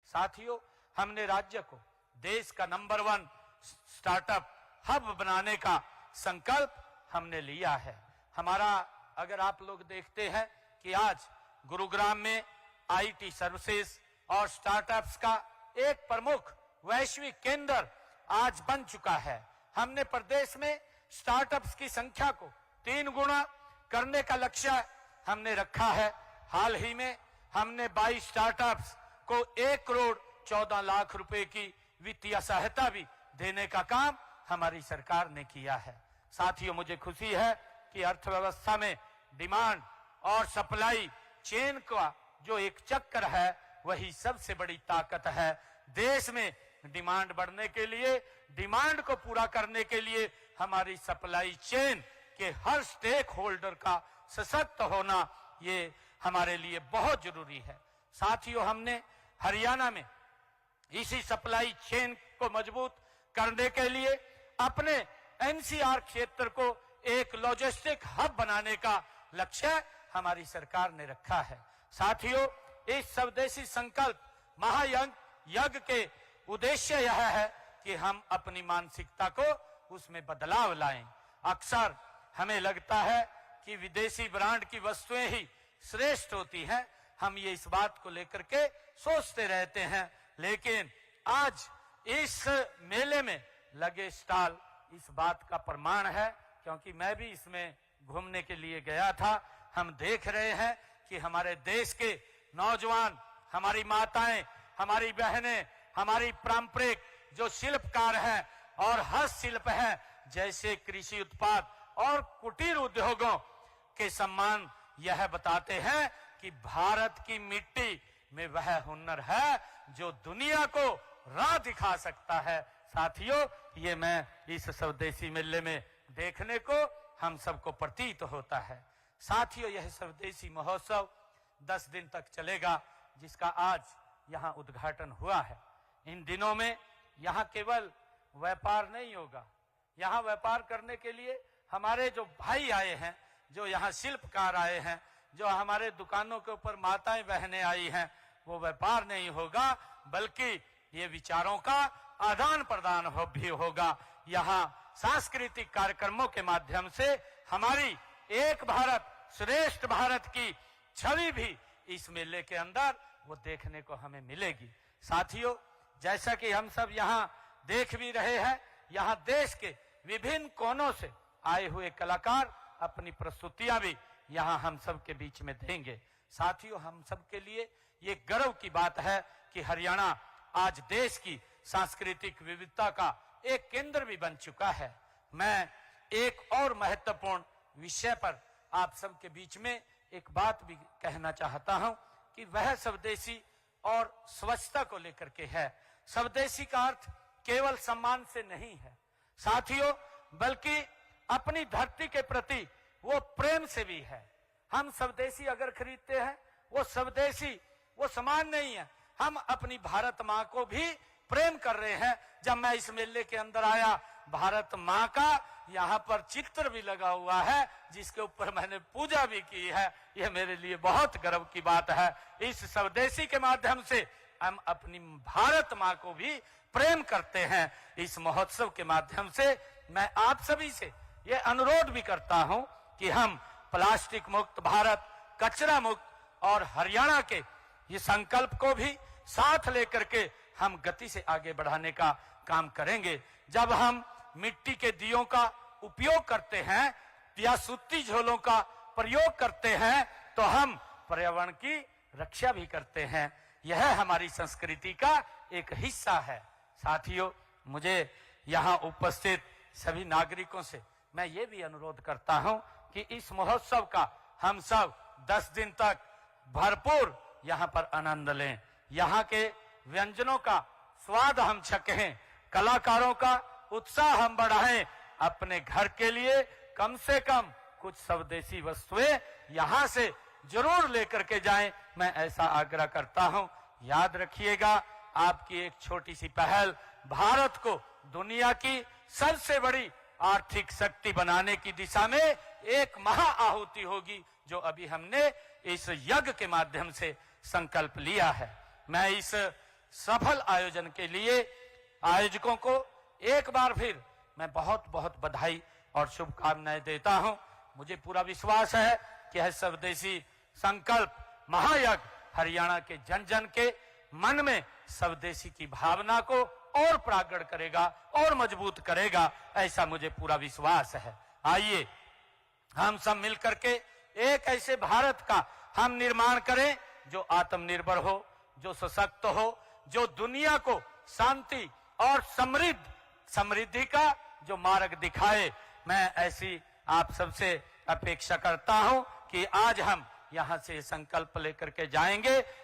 साथियों, हमने राज्य को देश का नंबर 1 स्टार्टअप हब बनाने का संकल्प हमने लिया है। हमारा अगर आप लोग देखते हैं कि आज गुरुग्राम में आईटी सर्विसेज और स्टार्टअप्स का एक प्रमुख वैश्विक केंद्र आज बन चुका है। हमने प्रदेश में स्टार्टअप्स की संख्या को 3 गुना करने का लक्ष्य हमने रखा है। हाल ही में हमने 22 स्टार्टअप्स को 1 करोड़ 14 लाख रुपए की वित्तीय सहायता भी देने का काम हमारी सरकार ने किया है। साथियों, मुझे खुशी है कि अर्थव्यवस्था में डिमांड और सप्लाई चेन का जो एक चक्र है वही सबसे बड़ी ताकत है। देश में डिमांड बढ़ने के लिए, डिमांड को पूरा करने के लिए हमारी सप्लाई चेन के हर स्टेक होल्डर का सशक्त होना ये हमारे लिए बहुत जरूरी है। साथियों, हमने हरियाणा में इसी सप्लाई चेन को मजबूत करने के लिए अपने एनसीआर क्षेत्र को एक लॉजिस्टिक हब बनाने का लक्ष्य हमारी सरकार ने रखा है। साथियों, इस स्वदेशी संकल्प महायज्ञ के उद्देश्य यह है कि हम अपनी मानसिकता को उसमें बदलाव लाएं। अक्सर हमें लगता है कि विदेशी ब्रांड की वस्तुएं ही श्रेष्ठ होती हैं। हम ये इस बात को लेकर के सोचते रहते हैं, लेकिन आज इस मेले में लगे स्टॉल इस बात का प्रमाण है, क्योंकि मैं भी इसमें घूमने के लिए गया था। हम देख रहे हैं कि हमारे देश के नौजवान, हमारी माताएं, हमारी बहनें, हमारी पारंपरिक जो शिल्पकार हैं और हस्तशिल्प हैं, जैसे कृषि उत्पाद और कुटीर उद्योगों के सम्मान यह बताते हैं कि भारत की मिट्टी में वह हुनर है जो दुनिया को राह दिखा सकता है। साथियों, ये मैं इस स्वदेशी मेले में देखने को हम सबको प्रतीत होता है। साथियों, यह स्वदेशी महोत्सव 10 दिन तक चलेगा, जिसका आज यहाँ उद्घाटन हुआ है। इन दिनों में यहाँ केवल व्यापार नहीं होगा, यहाँ व्यापार करने के लिए हमारे जो भाई आए हैं, जो यहाँ शिल्पकार आए हैं, जो हमारे दुकानों के ऊपर माताएं बहनें आई हैं, वो व्यापार नहीं होगा बल्कि ये विचारों का आदान प्रदान भी होगा। यहाँ सांस्कृतिक कार्यक्रमों के माध्यम से हमारी एक भारत श्रेष्ठ भारत की छवि भी इस मेले के अंदर वो देखने को हमें मिलेगी। साथियों, जैसा कि हम सब यहाँ देख भी रहे हैं, यहाँ देश के विभिन्न कोनों से आए हुए कलाकार अपनी प्रस्तुतियां भी यहाँ हम सब के बीच में देंगे। साथियों, हम सब के लिए ये गर्व की बात है कि हरियाणा आज देश की सांस्कृतिक विविधता का एक केंद्र भी बन चुका है। मैं एक और महत्वपूर्ण विषय पर आप सब के बीच में एक बात भी कहना चाहता हूं कि वह स्वदेशी और स्वच्छता को लेकर के है। स्वदेशी का अर्थ केवल सम्मान से नहीं है साथियों, बल्कि अपनी धरती के प्रति वो प्रेम से भी है। हम स्वदेशी अगर खरीदते हैं, वो स्वदेशी वो समान नहीं है। हम अपनी भारत माँ को भी प्रेम कर रहे हैं। जब मैं इस मेले के अंदर आया, भारत माँ का यहाँ पर चित्र भी लगा हुआ है, जिसके ऊपर मैंने पूजा भी की है। यह मेरे लिए बहुत गर्व की बात है। इस स्वदेशी के माध्यम से हम अपनी भारत माँ को भी प्रेम करते हैं। इस महोत्सव के माध्यम से मैं आप सभी से यह अनुरोध भी करता हूं कि हम प्लास्टिक मुक्त भारत, कचरा मुक्त और हरियाणा के ये संकल्प को भी साथ लेकर के हम गति से आगे बढ़ाने का काम करेंगे। जब हम मिट्टी के दियों का उपयोग करते हैं या सूती झोलों का प्रयोग करते हैं, तो हम पर्यावरण की रक्षा भी करते हैं। यह हमारी संस्कृति का एक हिस्सा है। साथियों, मुझे यहाँ उपस्थित सभी नागरिकों से मैं ये भी अनुरोध करता हूं कि इस महोत्सव का हम सब 10 दिन तक भरपूर यहाँ पर आनंद लें। यहाँ के व्यंजनों का स्वाद हम चखें, कलाकारों का उत्साह हम बढ़ाएं। अपने घर के लिए कम से कम कुछ स्वदेशी वस्तुएं यहाँ से जरूर लेकर के जाएं। मैं ऐसा आग्रह करता हूं। याद रखिएगा, आपकी एक छोटी सी पहल भारत को दुनिया की सबसे बड़ी आर्थिक शक्ति बनाने की दिशा में एक महा आहुति होगी, जो अभी हमने इस यज्ञ के माध्यम से संकल्प लिया है। मैं इस सफल आयोजन के लिए आयोजकों को एक बार फिर मैं बहुत बहुत बधाई और शुभकामनाएं देता हूं। मुझे पूरा विश्वास है कि यह स्वदेशी संकल्प महायज्ञ हरियाणा के जन जन के मन में स्वदेशी की भावना को और प्रागड़ करेगा और मजबूत करेगा, ऐसा मुझे पूरा विश्वास है। आइए हम सब मिलकर के एक ऐसे भारत का हम निर्माण करें जो आत्मनिर्भर हो, जो सशक्त हो, जो दुनिया को शांति और समृद्धि का जो मार्ग दिखाए। मैं ऐसी आप सबसे अपेक्षा करता हूं कि आज हम यहां से संकल्प लेकर के जाएंगे